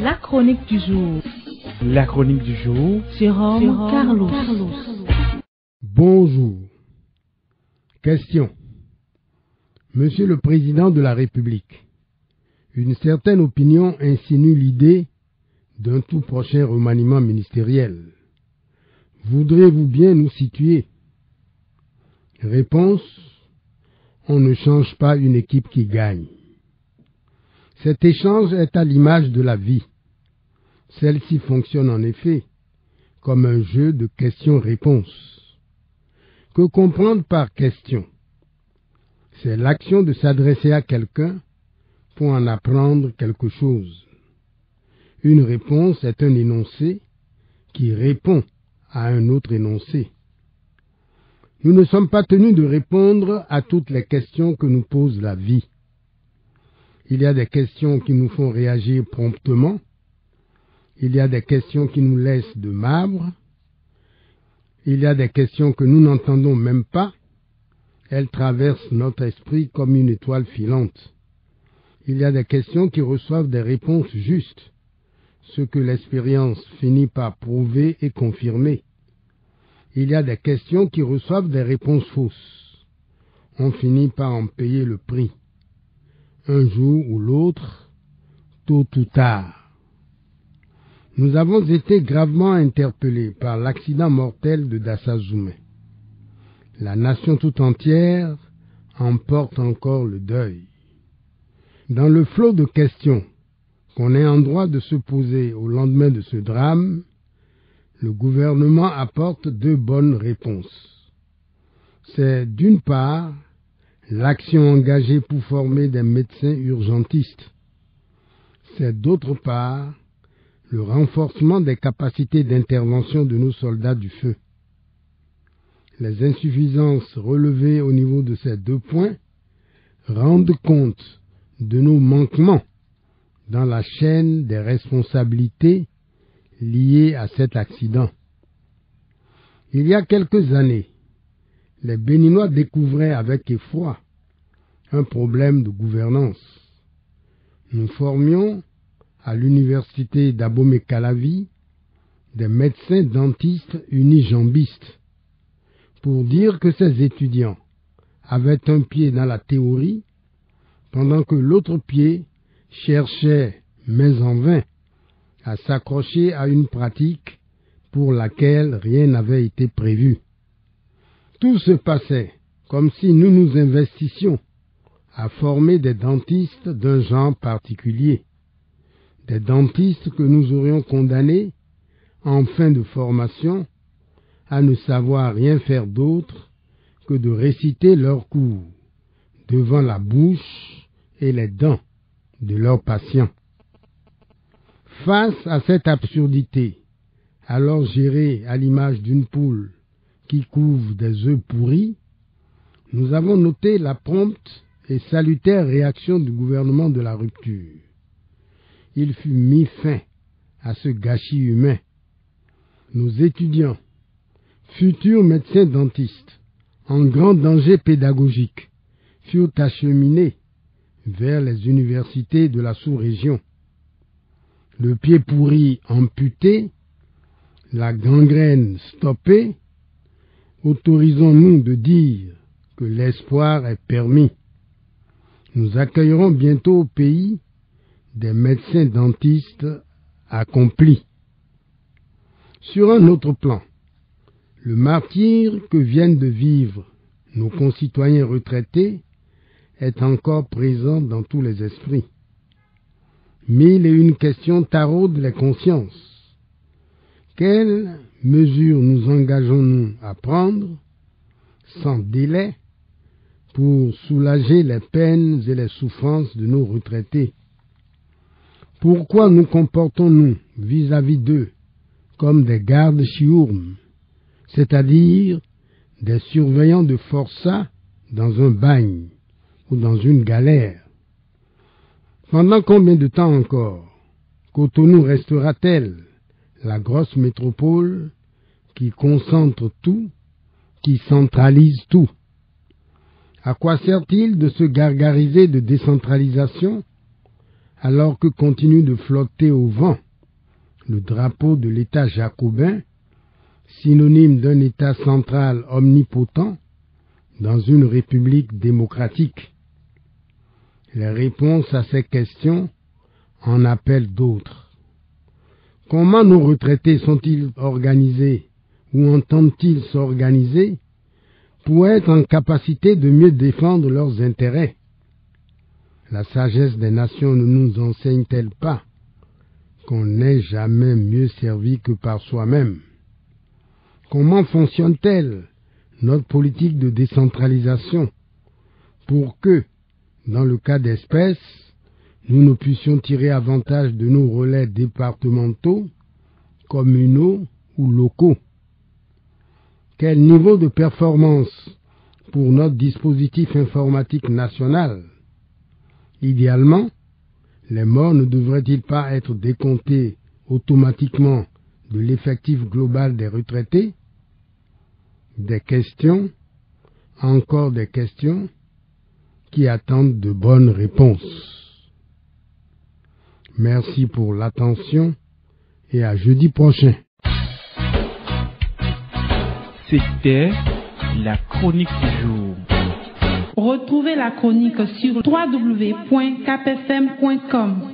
La chronique du jour. La chronique du jour. Jérôme Carlos. Bonjour. Question. Monsieur le Président de la République, une certaine opinion insinue l'idée d'un tout prochain remaniement ministériel. Voudrez-vous bien nous situer? Réponse. On ne change pas une équipe qui gagne. Cet échange est à l'image de la vie. Celle-ci fonctionne en effet comme un jeu de questions-réponses. Que comprendre par question? C'est l'action de s'adresser à quelqu'un pour en apprendre quelque chose. Une réponse est un énoncé qui répond à un autre énoncé. Nous ne sommes pas tenus de répondre à toutes les questions que nous pose la vie. Il y a des questions qui nous font réagir promptement. Il y a des questions qui nous laissent de marbre. Il y a des questions que nous n'entendons même pas. Elles traversent notre esprit comme une étoile filante. Il y a des questions qui reçoivent des réponses justes, ce que l'expérience finit par prouver et confirmer. Il y a des questions qui reçoivent des réponses fausses. On finit par en payer le prix. Un jour ou l'autre, tôt ou tard. Nous avons été gravement interpellés par l'accident mortel de Dassazoumé. La nation tout entière en porte encore le deuil. Dans le flot de questions qu'on est en droit de se poser au lendemain de ce drame, le gouvernement apporte deux bonnes réponses. C'est d'une part l'action engagée pour former des médecins urgentistes. C'est d'autre part le renforcement des capacités d'intervention de nos soldats du feu. Les insuffisances relevées au niveau de ces deux points rendent compte de nos manquements dans la chaîne des responsabilités liées à cet accident. Il y a quelques années, les Béninois découvraient avec effroi un problème de gouvernance. Nous formions à l'université d'Abomey-Calavi des médecins dentistes unijambistes pour dire que ces étudiants avaient un pied dans la théorie pendant que l'autre pied cherchait, mais en vain, à s'accrocher à une pratique pour laquelle rien n'avait été prévu. Tout se passait comme si nous nous investissions à former des dentistes d'un genre particulier, des dentistes que nous aurions condamnés, en fin de formation, à ne savoir rien faire d'autre que de réciter leurs cours devant la bouche et les dents de leurs patients. Face à cette absurdité, alors gérée à l'image d'une poule qui couvre des œufs pourris, nous avons noté la prompte et salutaire réaction du gouvernement de la rupture. Il fut mis fin à ce gâchis humain. Nos étudiants, futurs médecins dentistes, en grand danger pédagogique, furent acheminés vers les universités de la sous-région. Le pied pourri amputé, la gangrène stoppée, autorisons-nous de dire que l'espoir est permis. Nous accueillerons bientôt au pays des médecins dentistes accomplis. Sur un autre plan, le martyre que viennent de vivre nos concitoyens retraités est encore présent dans tous les esprits. 1001 questions taraudent les consciences. Quelles mesures nous engageons-nous à prendre, sans délai, pour soulager les peines et les souffrances de nos retraités? Pourquoi nous comportons-nous vis-à-vis d'eux comme des gardes chiourmes, c'est-à-dire des surveillants de forçat dans un bagne ou dans une galère? Pendant combien de temps encore Cotonou restera-t-elle la grosse métropole qui concentre tout, qui centralise tout? À quoi sert-il de se gargariser de décentralisation alors que continue de flotter au vent le drapeau de l'État jacobin, synonyme d'un État central omnipotent dans une république démocratique? Les réponses à ces questions en appellent d'autres. Comment nos retraités sont-ils organisés ou entendent-ils s'organiser pour être en capacité de mieux défendre leurs intérêts? La sagesse des nations ne nous enseigne-t-elle pas qu'on n'est jamais mieux servi que par soi-même? Comment fonctionne-t-elle notre politique de décentralisation pour que, dans le cas d'espèce, nous ne puissions tirer avantage de nos relais départementaux, communaux ou locaux? Quel niveau de performance pour notre dispositif informatique national? Idéalement, les morts ne devraient-ils pas être décomptés automatiquement de l'effectif global des retraités? Des questions, encore des questions, qui attendent de bonnes réponses. Merci pour l'attention et à jeudi prochain. C'était la chronique du jour. Retrouvez la chronique sur www.capfm.com.